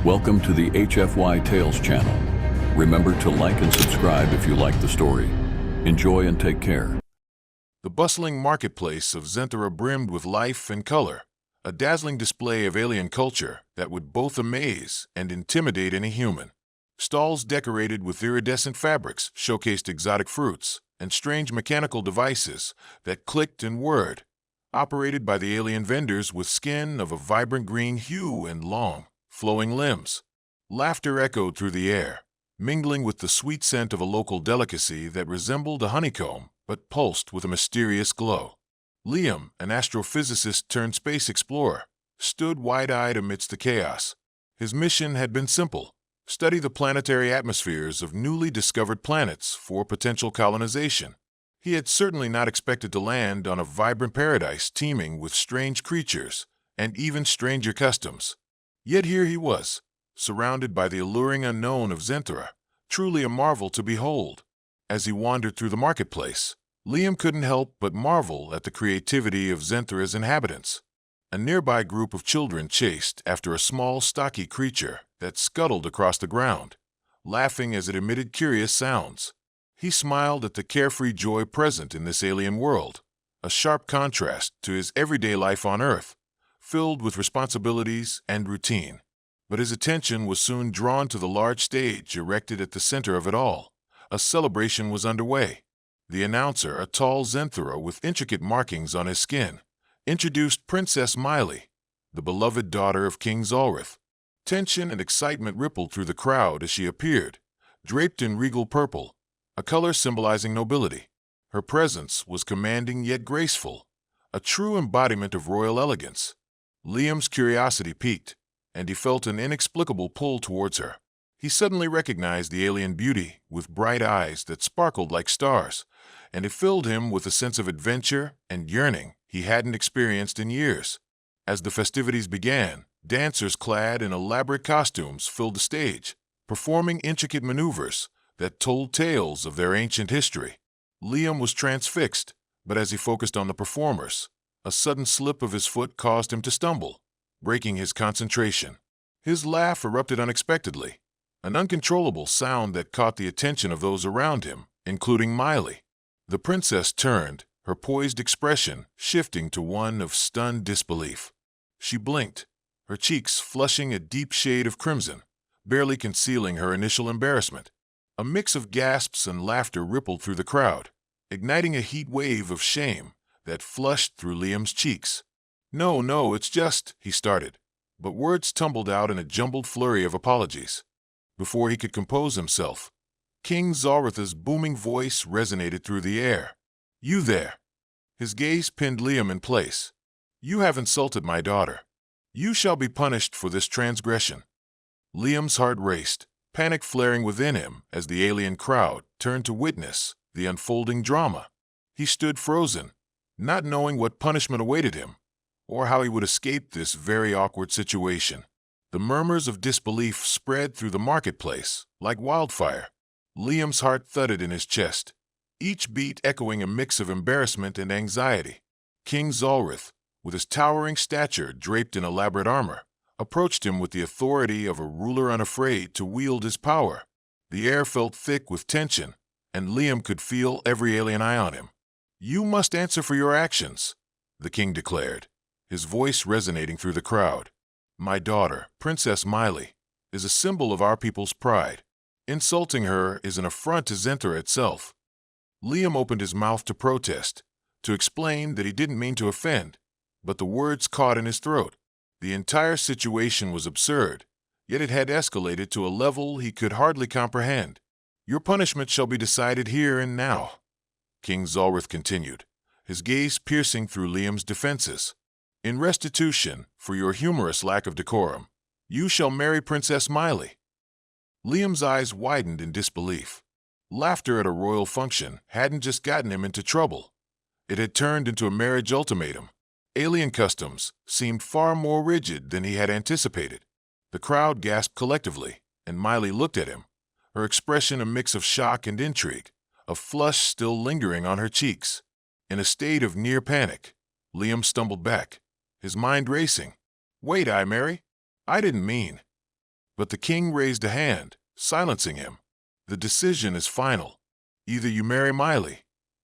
Welcome to the HFY Tales channel. Remember to like and subscribe if you like the story. Enjoy and take care. The bustling marketplace of Zenthara brimmed with life and color, a dazzling display of alien culture that would both amaze and intimidate any human. Stalls decorated with iridescent fabrics showcased exotic fruits and strange mechanical devices that clicked and whirred, operated by the alien vendors with skin of a vibrant green hue and long, flowing limbs. Laughter echoed through the air, mingling with the sweet scent of a local delicacy that resembled a honeycomb but pulsed with a mysterious glow. Liam, an astrophysicist turned space explorer, stood wide-eyed amidst the chaos. His mission had been simple: study the planetary atmospheres of newly discovered planets for potential colonization. He had certainly not expected to land on a vibrant paradise teeming with strange creatures and even stranger customs. Yet here he was, surrounded by the alluring unknown of Zenthara, truly a marvel to behold. As he wandered through the marketplace, Liam couldn't help but marvel at the creativity of Zenthara's inhabitants. A nearby group of children chased after a small, stocky creature that scuttled across the ground, laughing as it emitted curious sounds. He smiled at the carefree joy present in this alien world, a sharp contrast to his everyday life on Earth, filled with responsibilities and routine. But his attention was soon drawn to the large stage erected at the center of it all. A celebration was underway. The announcer, a tall Zenthara with intricate markings on his skin, introduced Princess Miley, the beloved daughter of King Zolrith. Tension and excitement rippled through the crowd as she appeared, draped in regal purple, a color symbolizing nobility. Her presence was commanding yet graceful, a true embodiment of royal elegance. Liam's curiosity piqued, and he felt an inexplicable pull towards her. He suddenly recognized the alien beauty with bright eyes that sparkled like stars, and it filled him with a sense of adventure and yearning he hadn't experienced in years. As the festivities began, dancers clad in elaborate costumes filled the stage, performing intricate maneuvers that told tales of their ancient history. Liam was transfixed, but as he focused on the performers, a sudden slip of his foot caused him to stumble, breaking his concentration. His laugh erupted unexpectedly, an uncontrollable sound that caught the attention of those around him, including Miley. The princess turned, her poised expression shifting to one of stunned disbelief. She blinked, her cheeks flushing a deep shade of crimson, barely concealing her initial embarrassment. A mix of gasps and laughter rippled through the crowd, igniting a heat wave of shame that flushed through Liam's cheeks. No, it's just," he started, but words tumbled out in a jumbled flurry of apologies. Before he could compose himself, King Zolrith's booming voice resonated through the air. "You there!" His gaze pinned Liam in place. "You have insulted my daughter. You shall be punished for this transgression." Liam's heart raced, panic flaring within him as the alien crowd turned to witness the unfolding drama. He stood frozen, not knowing what punishment awaited him, or how he would escape this very awkward situation. The murmurs of disbelief spread through the marketplace like wildfire. Liam's heart thudded in his chest, each beat echoing a mix of embarrassment and anxiety. King Zolrith, with his towering stature draped in elaborate armor, approached him with the authority of a ruler unafraid to wield his power. The air felt thick with tension, and Liam could feel every alien eye on him. "You must answer for your actions," the king declared, his voice resonating through the crowd. "My daughter, Princess Miley, is a symbol of our people's pride. Insulting her is an affront to Zenthara itself." Liam opened his mouth to protest, to explain that he didn't mean to offend, but the words caught in his throat. The entire situation was absurd, yet it had escalated to a level he could hardly comprehend. "Your punishment shall be decided here and now," King Zolrith continued, his gaze piercing through Liam's defenses. "In restitution for your humorous lack of decorum, you shall marry Princess Miley." Liam's eyes widened in disbelief. Laughter at a royal function hadn't just gotten him into trouble. It had turned into a marriage ultimatum. Alien customs seemed far more rigid than he had anticipated. The crowd gasped collectively, and Miley looked at him, her expression a mix of shock and intrigue, a flush still lingering on her cheeks. In a state of near panic, Liam stumbled back, his mind racing. "Wait, Mary? I didn't mean." But the king raised a hand, silencing him. The decision is final. Either you marry Miley,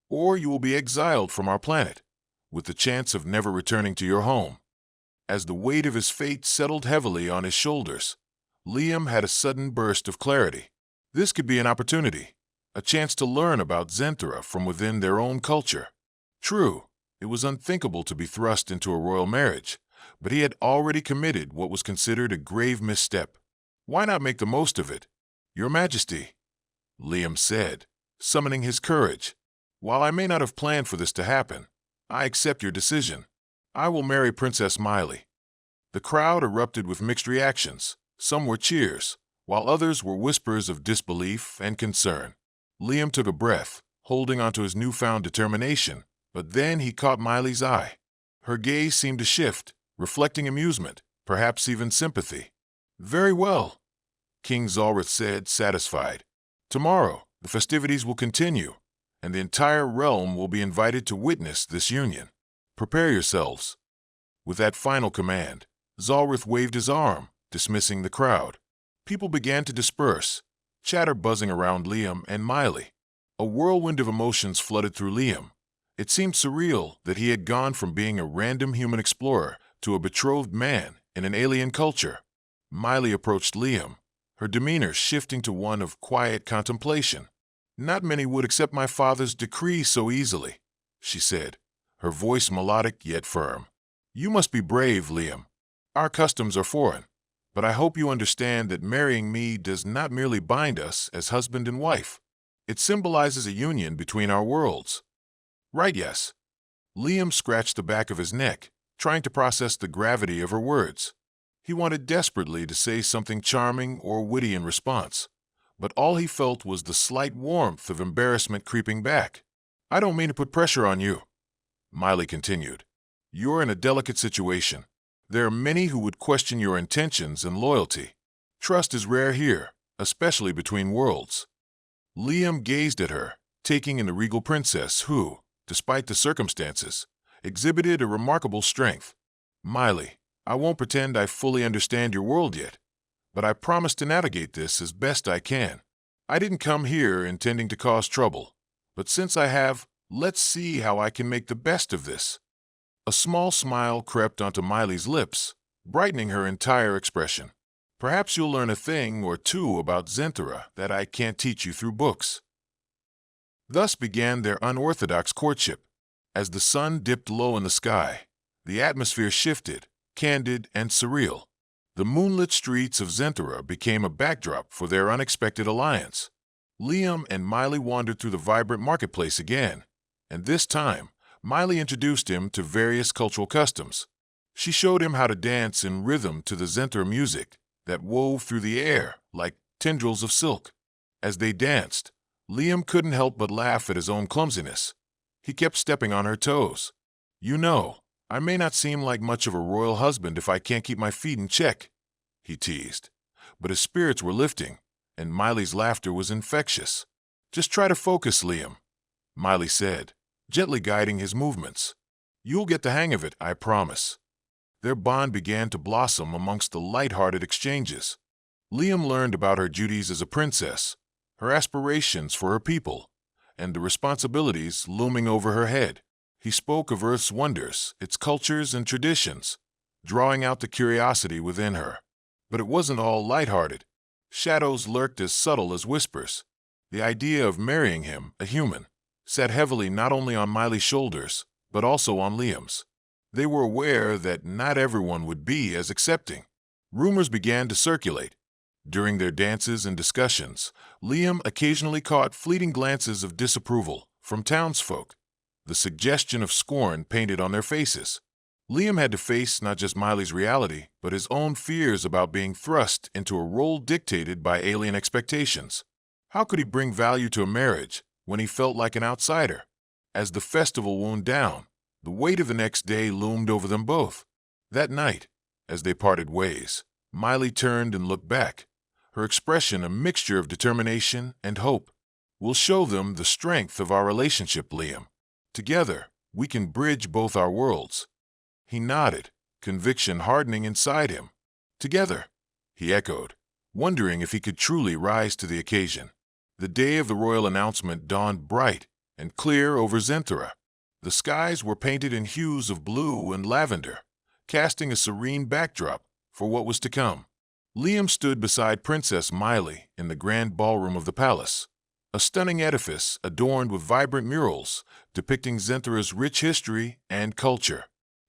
or you will be exiled from our planet, with the chance of never returning to your home. As the weight of his fate settled heavily on his shoulders, Liam had a sudden burst of clarity. This could be an opportunity, a chance to learn about Zenthera from within their own culture. True, it was unthinkable to be thrust into a royal marriage, but he had already committed what was considered a grave misstep. Why not make the most of it? Your Majesty, Liam said, summoning his courage. While I may not have planned for this to happen, I accept your decision. I will marry Princess Miley. The crowd erupted with mixed reactions. Some were cheers, while others were whispers of disbelief and concern. Liam took a breath, holding onto his newfound determination, but then he caught Miley's eye. Her gaze seemed to shift, reflecting amusement, perhaps even sympathy. Very well, King Zalrith said, satisfied. Tomorrow, the festivities will continue, and the entire realm will be invited to witness this union. Prepare yourselves. With that final command, Zalrith waved his arm, dismissing the crowd. People began to disperse, chatter buzzing around Liam and Miley. A whirlwind of emotions flooded through Liam. It seemed surreal that he had gone from being a random human explorer to a betrothed man in an alien culture. Miley approached Liam, her demeanor shifting to one of quiet contemplation. Not many would accept my father's decree so easily, she said, her voice melodic yet firm. You must be brave, Liam. Our customs are foreign, but I hope you understand that marrying me does not merely bind us as husband and wife. It symbolizes a union between our worlds. Right, yes. Liam scratched the back of his neck, trying to process the gravity of her words. He wanted desperately to say something charming or witty in response, but all he felt was the slight warmth of embarrassment creeping back. I don't mean to put pressure on you, Miley continued. You're in a delicate situation. There are many who would question your intentions and loyalty. Trust is rare here, especially between worlds. Liam gazed at her, taking in the regal princess who, despite the circumstances, exhibited a remarkable strength. Miley, I won't pretend I fully understand your world yet, but I promise to navigate this as best I can. I didn't come here intending to cause trouble, but since I have, let's see how I can make the best of this. A small smile crept onto Miley's lips, brightening her entire expression. Perhaps you'll learn a thing or two about Zenthera that I can't teach you through books. Thus began their unorthodox courtship. As the sun dipped low in the sky, the atmosphere shifted, candid and surreal. The moonlit streets of Zenthera became a backdrop for their unexpected alliance. Liam and Miley wandered through the vibrant marketplace again, and this time, Miley introduced him to various cultural customs. She showed him how to dance in rhythm to the Zenthera music that wove through the air like tendrils of silk. As they danced, Liam couldn't help but laugh at his own clumsiness. He kept stepping on her toes. You know, I may not seem like much of a royal husband if I can't keep my feet in check, he teased. But his spirits were lifting, and Miley's laughter was infectious. Just try to focus, Liam, Miley said, gently guiding his movements. You'll get the hang of it, I promise. Their bond began to blossom amongst the light-hearted exchanges. Liam learned about her duties as a princess, her aspirations for her people, and the responsibilities looming over her head. He spoke of Earth's wonders, its cultures and traditions, drawing out the curiosity within her. But it wasn't all light-hearted. Shadows lurked as subtle as whispers. The idea of marrying him, a human, sat heavily not only on Miley's shoulders, but also on Liam's. They were aware that not everyone would be as accepting. Rumors began to circulate. During their dances and discussions, Liam occasionally caught fleeting glances of disapproval from townsfolk, the suggestion of scorn painted on their faces. Liam had to face not just Miley's reality, but his own fears about being thrust into a role dictated by alien expectations. How could he bring value to a marriage when he felt like an outsider? As the festival wound down, the weight of the next day loomed over them both. That night, as they parted ways, Miley turned and looked back, her expression a mixture of determination and hope. We'll show them the strength of our relationship, Liam. Together, we can bridge both our worlds. He nodded, conviction hardening inside him. Together, he echoed, wondering if he could truly rise to the occasion. The day of the royal announcement dawned bright and clear over Zenthera. The skies were painted in hues of blue and lavender, casting a serene backdrop for what was to come. Liam stood beside Princess Miley in the grand ballroom of the palace, a stunning edifice adorned with vibrant murals depicting Zenthera's rich history and culture.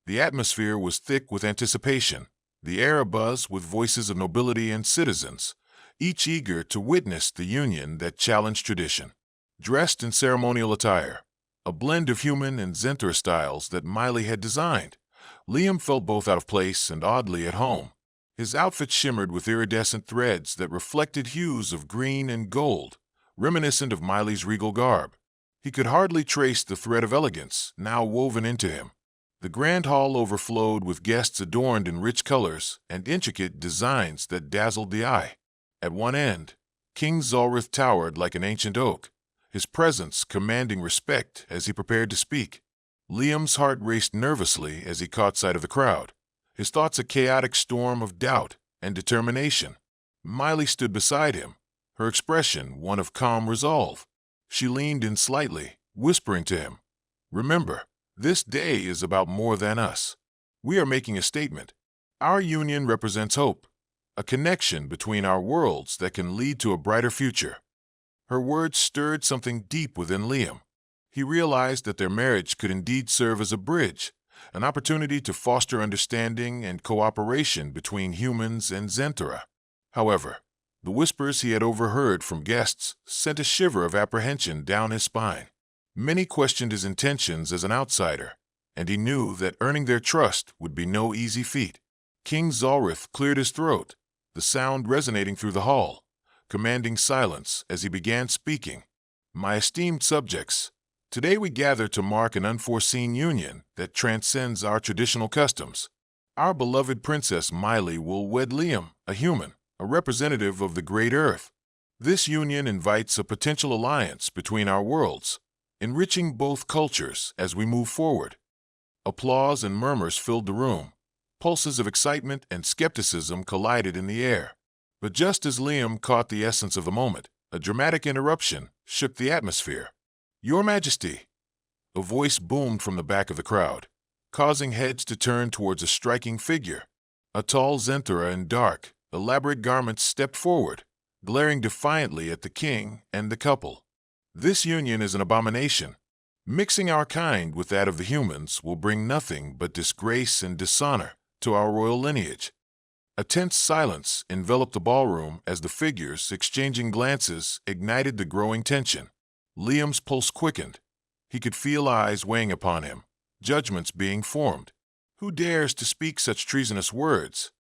The atmosphere was thick with anticipation, the air abuzz with voices of nobility and citizens, each eager to witness the union that challenged tradition. Dressed in ceremonial attire, a blend of human and Zenthera styles that Miley had designed, Liam felt both out of place and oddly at home. His outfit shimmered with iridescent threads that reflected hues of green and gold, reminiscent of Miley's regal garb. He could hardly trace the thread of elegance now woven into him. The grand hall overflowed with guests adorned in rich colors and intricate designs that dazzled the eye. At one end, King Zolrith towered like an ancient oak, his presence commanding respect as he prepared to speak. Liam's heart raced nervously as he caught sight of the crowd, his thoughts a chaotic storm of doubt and determination. Miley stood beside him, her expression one of calm resolve. She leaned in slightly, whispering to him, "Remember, this day is about more than us. We are making a statement. Our union represents hope, a connection between our worlds that can lead to a brighter future." Her words stirred something deep within Liam. He realized that their marriage could indeed serve as a bridge, an opportunity to foster understanding and cooperation between humans and Zenthera. However, the whispers he had overheard from guests sent a shiver of apprehension down his spine. Many questioned his intentions as an outsider, and he knew that earning their trust would be no easy feat. King Zolrith cleared his throat, the sound resonating through the hall, commanding silence as he began speaking. "My esteemed subjects, today we gather to mark an unforeseen union that transcends our traditional customs. Our beloved Princess Miley will wed Liam, a human, a representative of the great Earth. This union invites a potential alliance between our worlds, enriching both cultures as we move forward." Applause and murmurs filled the room. Pulses of excitement and skepticism collided in the air. But just as Liam caught the essence of the moment, a dramatic interruption shook the atmosphere. "Your Majesty!" A voice boomed from the back of the crowd, causing heads to turn towards a striking figure. A tall Zenthera in dark, elaborate garments stepped forward, glaring defiantly at the king and the couple. "This union is an abomination. Mixing our kind with that of the humans will bring nothing but disgrace and dishonor to our royal lineage." A tense silence enveloped the ballroom as the figures, exchanging glances, ignited the growing tension. Liam's pulse quickened. He could feel eyes weighing upon him, judgments being formed. Who dares to speak such treasonous words?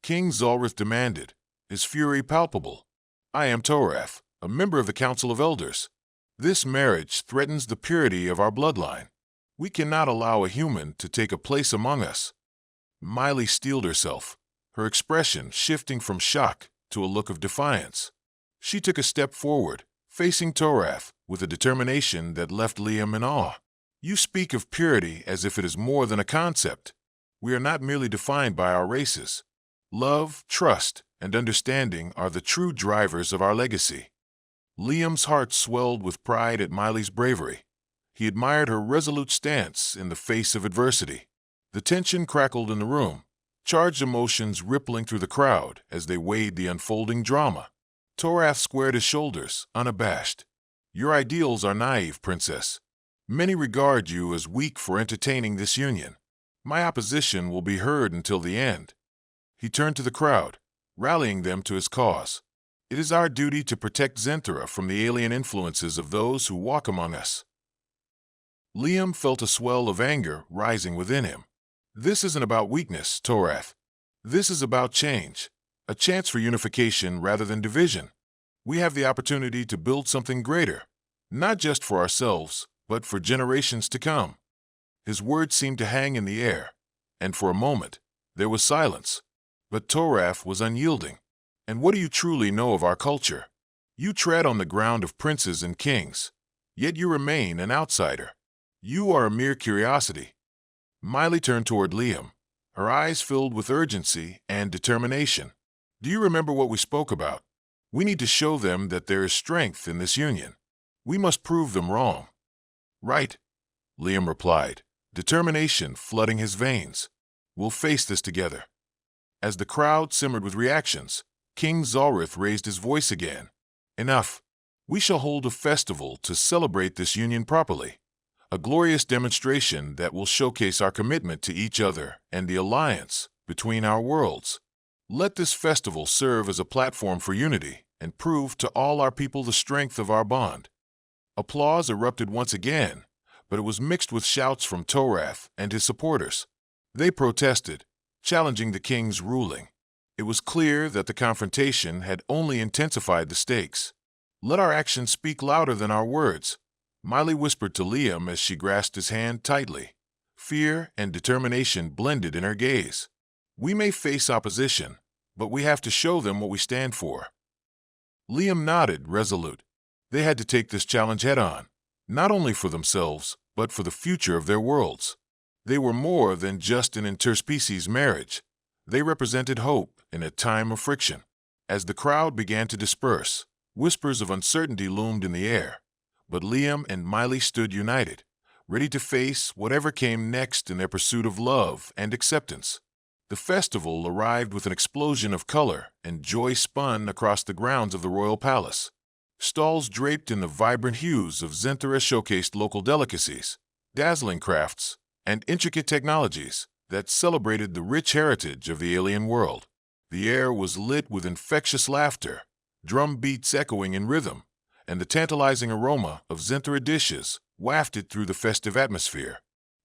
King Zolrith demanded, his fury palpable. "I am Torath, a member of the Council of Elders. This marriage threatens the purity of our bloodline. We cannot allow a human to take a place among us." Miley steeled herself, her expression shifting from shock to a look of defiance. She took a step forward, facing Torath with a determination that left Liam in awe. "You speak of purity as if it is more than a concept. We are not merely defined by our races. Love, trust, and understanding are the true drivers of our legacy." Liam's heart swelled with pride at Miley's bravery. He admired her resolute stance in the face of adversity. The tension crackled in the room, charged emotions rippling through the crowd as they weighed the unfolding drama. Torath squared his shoulders, unabashed. "Your ideals are naive, Princess. Many regard you as weak for entertaining this union. My opposition will be heard until the end." He turned to the crowd, rallying them to his cause. "It is our duty to protect Zenthera from the alien influences of those who walk among us." Liam felt a swell of anger rising within him. "This isn't about weakness, Torath. This is about change, a chance for unification rather than division. We have the opportunity to build something greater, not just for ourselves, but for generations to come." His words seemed to hang in the air, and for a moment, there was silence. But Torath was unyielding. "And what do you truly know of our culture? You tread on the ground of princes and kings, yet you remain an outsider. You are a mere curiosity." Miley turned toward Liam, her eyes filled with urgency and determination. Do you remember what we spoke about? We need to show them that there is strength in this union. We must prove them wrong. Right, Liam replied, determination flooding his veins. We'll face this together. As the crowd simmered with reactions, King Zalrith raised his voice again. Enough. We shall hold a festival to celebrate this union properly. A glorious demonstration that will showcase our commitment to each other and the alliance between our worlds. Let this festival serve as a platform for unity and prove to all our people the strength of our bond. Applause erupted once again, but it was mixed with shouts from Torath and his supporters. They protested, challenging the king's ruling. It was clear that the confrontation had only intensified the stakes. Let our actions speak louder than our words, Miley whispered to Liam as she grasped his hand tightly. Fear and determination blended in her gaze. We may face opposition, but we have to show them what we stand for. Liam nodded, resolute. They had to take this challenge head-on, not only for themselves, but for the future of their worlds. They were more than just an interspecies marriage. They represented hope in a time of friction. As the crowd began to disperse, whispers of uncertainty loomed in the air. But Liam and Miley stood united, ready to face whatever came next in their pursuit of love and acceptance. The festival arrived with an explosion of color, and joy spun across the grounds of the royal palace. Stalls draped in the vibrant hues of Zenthara showcased local delicacies, dazzling crafts, and intricate technologies that celebrated the rich heritage of the alien world. The air was lit with infectious laughter, drum beats echoing in rhythm, and the tantalizing aroma of Zenthara dishes wafted through the festive atmosphere.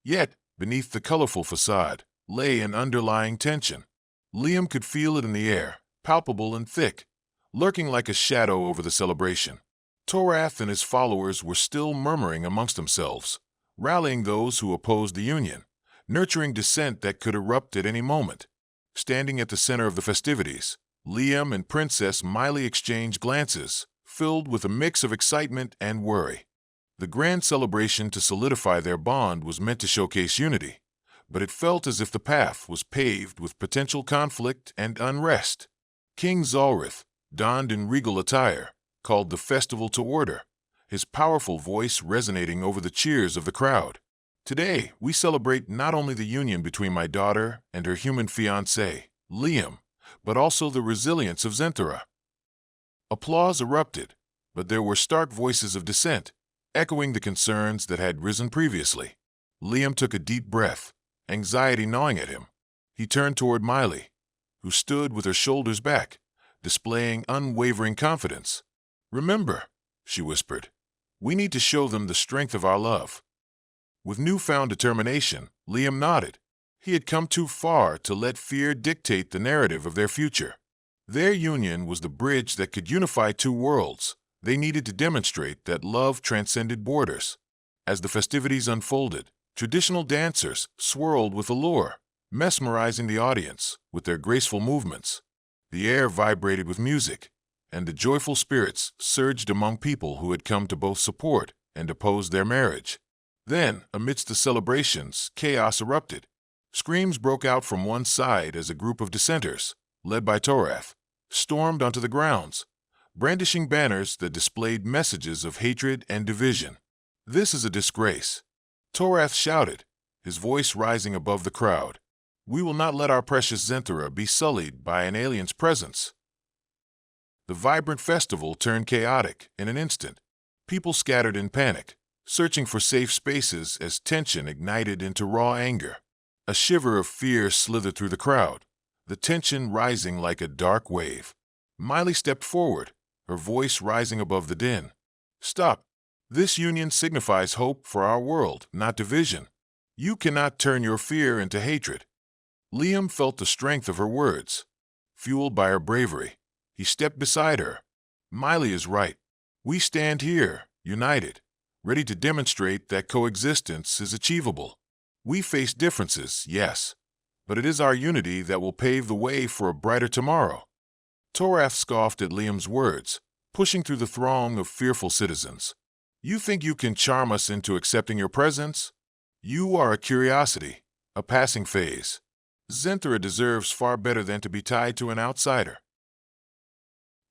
Yet, beneath the colorful facade, lay an underlying tension. Liam could feel it in the air, palpable and thick, lurking like a shadow over the celebration. Torath and his followers were still murmuring amongst themselves, rallying those who opposed the union, nurturing dissent that could erupt at any moment. Standing at the center of the festivities, Liam and Princess Miley exchanged glances, filled with a mix of excitement and worry. The grand celebration to solidify their bond was meant to showcase unity, but it felt as if the path was paved with potential conflict and unrest. King Zalrith, donned in regal attire, called the festival to order, his powerful voice resonating over the cheers of the crowd. Today, we celebrate not only the union between my daughter and her human fiancé, Liam, but also the resilience of Zenthara. Applause erupted, but there were stark voices of dissent, echoing the concerns that had risen previously. Liam took a deep breath, anxiety gnawing at him. He turned toward Miley, who stood with her shoulders back, displaying unwavering confidence. "Remember," she whispered, "we need to show them the strength of our love." With newfound determination, Liam nodded. He had come too far to let fear dictate the narrative of their future. Their union was the bridge that could unify two worlds. They needed to demonstrate that love transcended borders. As the festivities unfolded, traditional dancers swirled with allure, mesmerizing the audience with their graceful movements. The air vibrated with music, and the joyful spirits surged among people who had come to both support and oppose their marriage. Then, amidst the celebrations, chaos erupted. Screams broke out from one side as a group of dissenters, led by Torath, stormed onto the grounds, brandishing banners that displayed messages of hatred and division. "This is a disgrace," Torath shouted, his voice rising above the crowd. "We will not let our precious Zenthara be sullied by an alien's presence." The vibrant festival turned chaotic in an instant. People scattered in panic, searching for safe spaces as tension ignited into raw anger. A shiver of fear slithered through the crowd, the tension rising like a dark wave. Miley stepped forward, her voice rising above the din. "Stop. This union signifies hope for our world, not division. You cannot turn your fear into hatred." Liam felt the strength of her words. Fueled by her bravery, he stepped beside her. "Miley is right. We stand here, united, ready to demonstrate that coexistence is achievable. We face differences, yes, but it is our unity that will pave the way for a brighter tomorrow." Torath scoffed at Liam's words, pushing through the throng of fearful citizens. "You think you can charm us into accepting your presence? You are a curiosity, a passing phase. Zenthara deserves far better than to be tied to an outsider."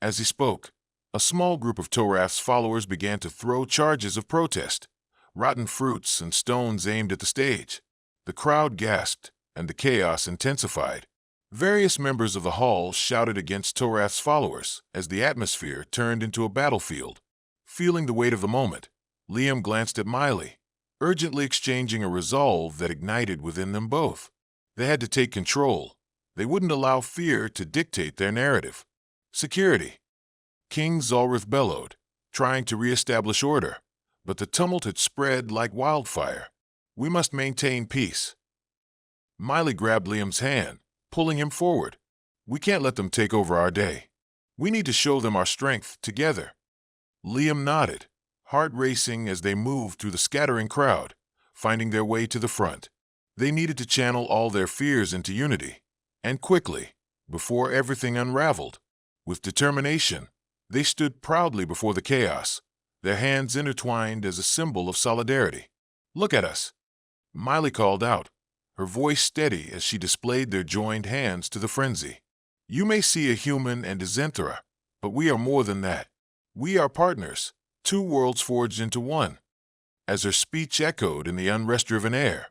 As he spoke, a small group of Toraf's followers began to throw charges of protest, rotten fruits and stones aimed at the stage. The crowd gasped, and the chaos intensified. Various members of the hall shouted against Toraf's followers as the atmosphere turned into a battlefield. Feeling the weight of the moment, Liam glanced at Miley, urgently exchanging a resolve that ignited within them both. They had to take control. They wouldn't allow fear to dictate their narrative. Security. King Zalrith bellowed, trying to re-establish order, but the tumult had spread like wildfire. We must maintain peace. Miley grabbed Liam's hand, pulling him forward. We can't let them take over our day. We need to show them our strength together. Liam nodded, heart racing as they moved through the scattering crowd, finding their way to the front. They needed to channel all their fears into unity, and quickly, before everything unraveled. With determination, they stood proudly before the chaos, their hands intertwined as a symbol of solidarity. Look at us, Miley called out, her voice steady as she displayed their joined hands to the frenzy. You may see a human and a Zenthera, but we are more than that. We are partners, two worlds forged into one. As her speech echoed in the unrest-driven air,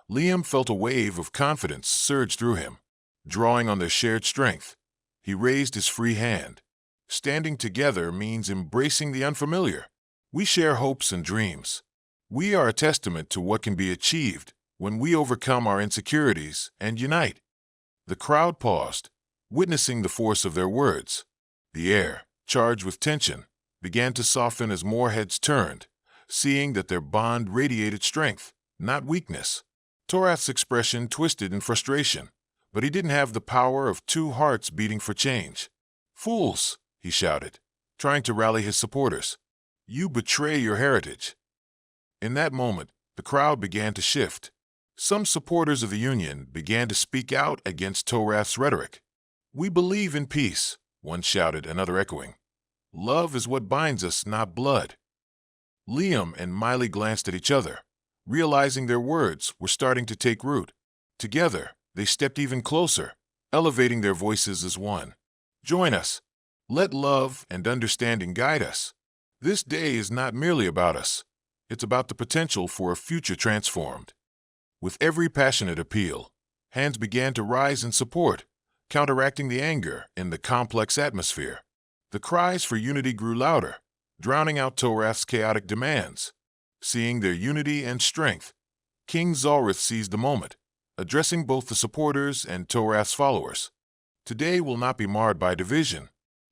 Liam felt a wave of confidence surge through him. Drawing on their shared strength, he raised his free hand. Standing together means embracing the unfamiliar. We share hopes and dreams. We are a testament to what can be achieved when we overcome our insecurities and unite. The crowd paused, witnessing the force of their words. The air, charged with tension, began to soften as more heads turned, seeing that their bond radiated strength, not weakness. Toraf's expression twisted in frustration, but he didn't have the power of two hearts beating for change. Fools, he shouted, trying to rally his supporters. You betray your heritage. In that moment, the crowd began to shift. Some supporters of the Union began to speak out against Toraf's rhetoric. We believe in peace, one shouted, another echoing. Love is what binds us, not blood. Liam and Miley glanced at each other, realizing their words were starting to take root. Together, they stepped even closer, elevating their voices as one. Join us. Let love and understanding guide us. This day is not merely about us. It's about the potential for a future transformed. With every passionate appeal, hands began to rise in support, counteracting the anger in the complex atmosphere. The cries for unity grew louder, drowning out Toraf's chaotic demands. Seeing their unity and strength, King Zalrith seized the moment, addressing both the supporters and Toraf's followers. Today will not be marred by division.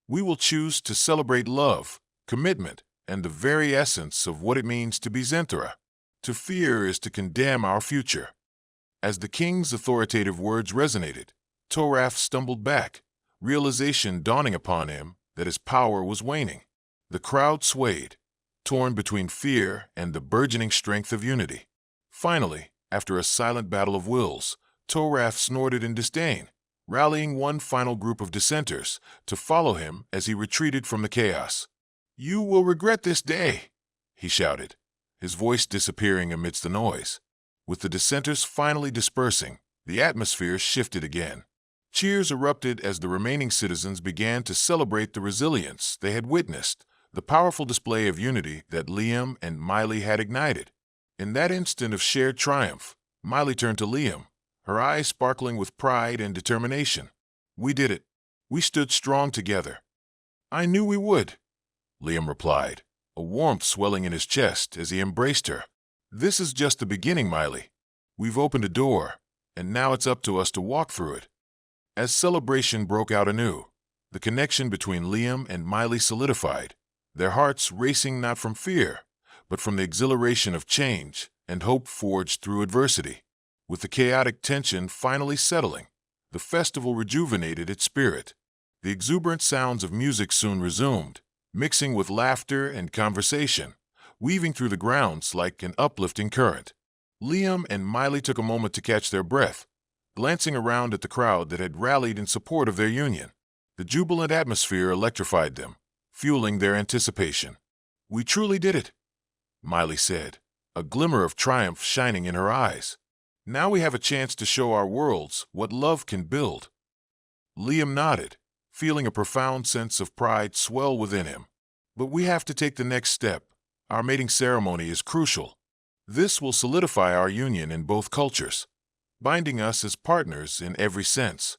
We will choose to celebrate love, commitment, and the very essence of what it means to be Zenthera. To fear is to condemn our future. As the king's authoritative words resonated, Toraf stumbled back, realization dawning upon him that his power was waning. The crowd swayed, torn between fear and the burgeoning strength of unity. Finally, after a silent battle of wills, Toraf snorted in disdain, rallying one final group of dissenters to follow him as he retreated from the chaos. You will regret this day, he shouted, his voice disappearing amidst the noise. With the dissenters finally dispersing, the atmosphere shifted again. Cheers erupted as the remaining citizens began to celebrate the resilience they had witnessed, the powerful display of unity that Liam and Miley had ignited. In that instant of shared triumph, Miley turned to Liam, her eyes sparkling with pride and determination. We did it. We stood strong together. I knew we would, Liam replied, a warmth swelling in his chest as he embraced her. This is just the beginning, Miley. We've opened a door, and now it's up to us to walk through it. As celebration broke out anew, the connection between Liam and Miley solidified, their hearts racing not from fear, but from the exhilaration of change and hope forged through adversity. With the chaotic tension finally settling, the festival rejuvenated its spirit. The exuberant sounds of music soon resumed, mixing with laughter and conversation, weaving through the grounds like an uplifting current. Liam and Miley took a moment to catch their breath, glancing around at the crowd that had rallied in support of their union. The jubilant atmosphere electrified them, fueling their anticipation. We truly did it, Miley said, a glimmer of triumph shining in her eyes. Now we have a chance to show our worlds what love can build. Liam nodded, feeling a profound sense of pride swell within him. But we have to take the next step. Our mating ceremony is crucial. This will solidify our union in both cultures, binding us as partners in every sense.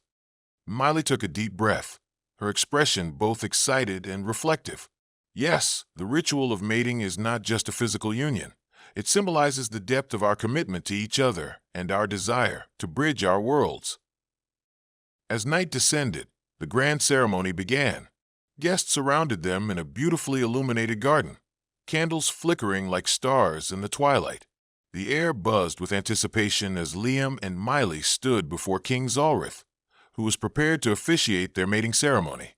Miley took a deep breath, her expression both excited and reflective. Yes, the ritual of mating is not just a physical union. It symbolizes the depth of our commitment to each other and our desire to bridge our worlds. As night descended, the grand ceremony began. Guests surrounded them in a beautifully illuminated garden, candles flickering like stars in the twilight. The air buzzed with anticipation as Liam and Miley stood before King Zalrith, who was prepared to officiate their mating ceremony.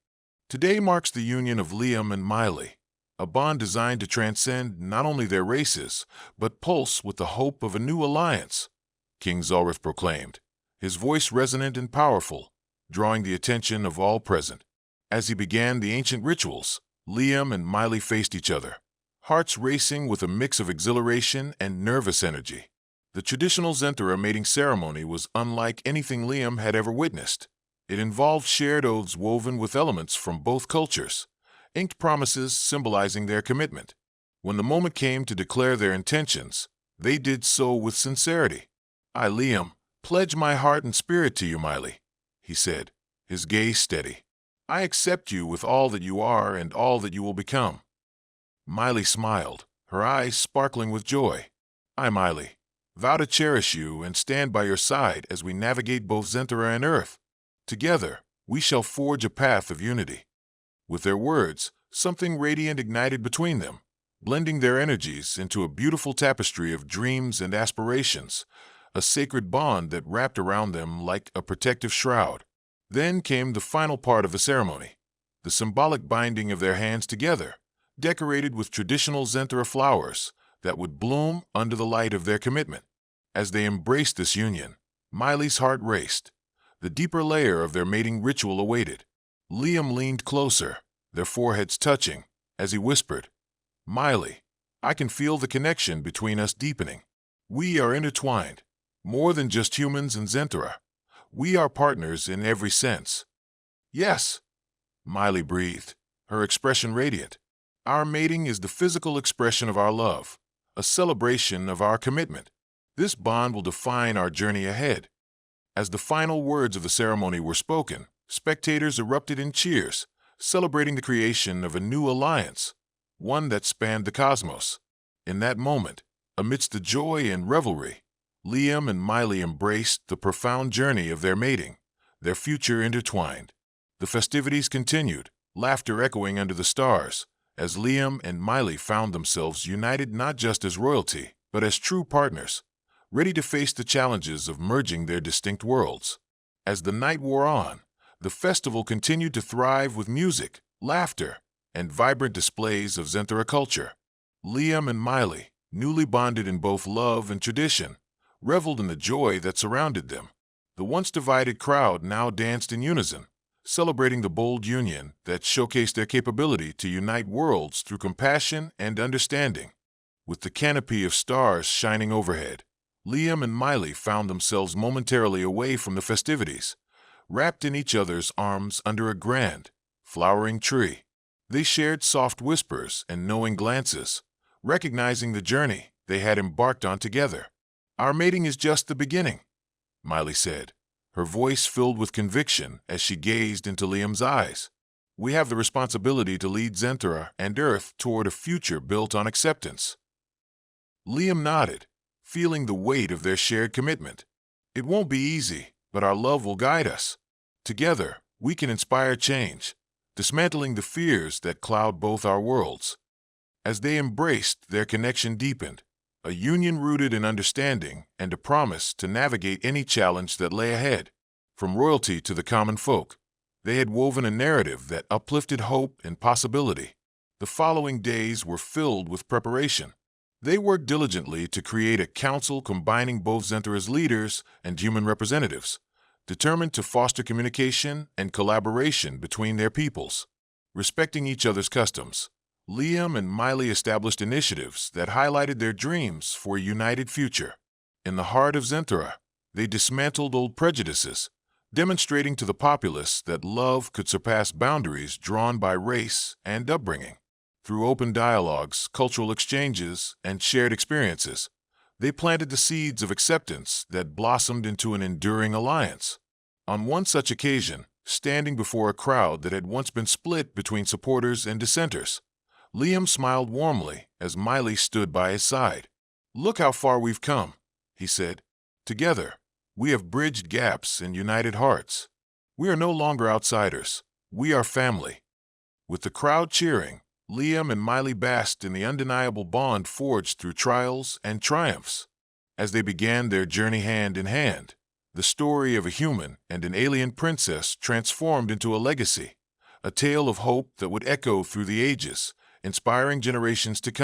Today marks the union of Liam and Miley, a bond designed to transcend not only their races, but pulse with the hope of a new alliance, King Zalrith proclaimed, his voice resonant and powerful, drawing the attention of all present. As he began the ancient rituals, Liam and Miley faced each other, hearts racing with a mix of exhilaration and nervous energy. The traditional Zentera mating ceremony was unlike anything Liam had ever witnessed. It involved shared oaths woven with elements from both cultures, inked promises symbolizing their commitment. When the moment came to declare their intentions, they did so with sincerity. "I, Liam, pledge my heart and spirit to you, Miley," he said, his gaze steady. "I accept you with all that you are and all that you will become." Miley smiled, her eyes sparkling with joy. "I, Miley, vow to cherish you and stand by your side as we navigate both Zentera and Earth. Together, we shall forge a path of unity." With their words, something radiant ignited between them, blending their energies into a beautiful tapestry of dreams and aspirations, a sacred bond that wrapped around them like a protective shroud. Then came the final part of the ceremony, the symbolic binding of their hands together, decorated with traditional Zentera flowers that would bloom under the light of their commitment. As they embraced this union, Miley's heart raced. The deeper layer of their mating ritual awaited. Liam leaned closer, their foreheads touching, as he whispered, "Miley, I can feel the connection between us deepening. We are intertwined, more than just humans and Zentera. We are partners in every sense." "Yes," Miley breathed, her expression radiant. "Our mating is the physical expression of our love, a celebration of our commitment. This bond will define our journey ahead." As the final words of the ceremony were spoken, spectators erupted in cheers, celebrating the creation of a new alliance, one that spanned the cosmos. In that moment, amidst the joy and revelry, Liam and Miley embraced the profound journey of their mating, their future intertwined. The festivities continued, laughter echoing under the stars, as Liam and Miley found themselves united not just as royalty, but as true partners, ready to face the challenges of merging their distinct worlds. As the night wore on, the festival continued to thrive with music, laughter, and vibrant displays of Zentera culture. Liam and Miley, newly bonded in both love and tradition, reveled in the joy that surrounded them. The once divided crowd now danced in unison, celebrating the bold union that showcased their capability to unite worlds through compassion and understanding. With the canopy of stars shining overhead, Liam and Miley found themselves momentarily away from the festivities, wrapped in each other's arms under a grand, flowering tree. They shared soft whispers and knowing glances, recognizing the journey they had embarked on together. "Our mating is just the beginning," Miley said, her voice filled with conviction as she gazed into Liam's eyes. "We have the responsibility to lead Zentera and Earth toward a future built on acceptance." Liam nodded, feeling the weight of their shared commitment. "It won't be easy, but our love will guide us. Together, we can inspire change, dismantling the fears that cloud both our worlds." As they embraced, their connection deepened, a union rooted in understanding and a promise to navigate any challenge that lay ahead. From royalty to the common folk, they had woven a narrative that uplifted hope and possibility. The following days were filled with preparation. They worked diligently to create a council combining both Zentera's leaders and human representatives, determined to foster communication and collaboration between their peoples. Respecting each other's customs, Liam and Miley established initiatives that highlighted their dreams for a united future. In the heart of Zentera, they dismantled old prejudices, demonstrating to the populace that love could surpass boundaries drawn by race and upbringing. Through open dialogues, cultural exchanges, and shared experiences, they planted the seeds of acceptance that blossomed into an enduring alliance. On one such occasion, standing before a crowd that had once been split between supporters and dissenters, Liam smiled warmly as Miley stood by his side. "Look how far we've come," he said. "Together, we have bridged gaps and united hearts. We are no longer outsiders. We are family." With the crowd cheering, Liam and Miley basked in the undeniable bond forged through trials and triumphs. As they began their journey hand in hand, the story of a human and an alien princess transformed into a legacy, a tale of hope that would echo through the ages, inspiring generations to come.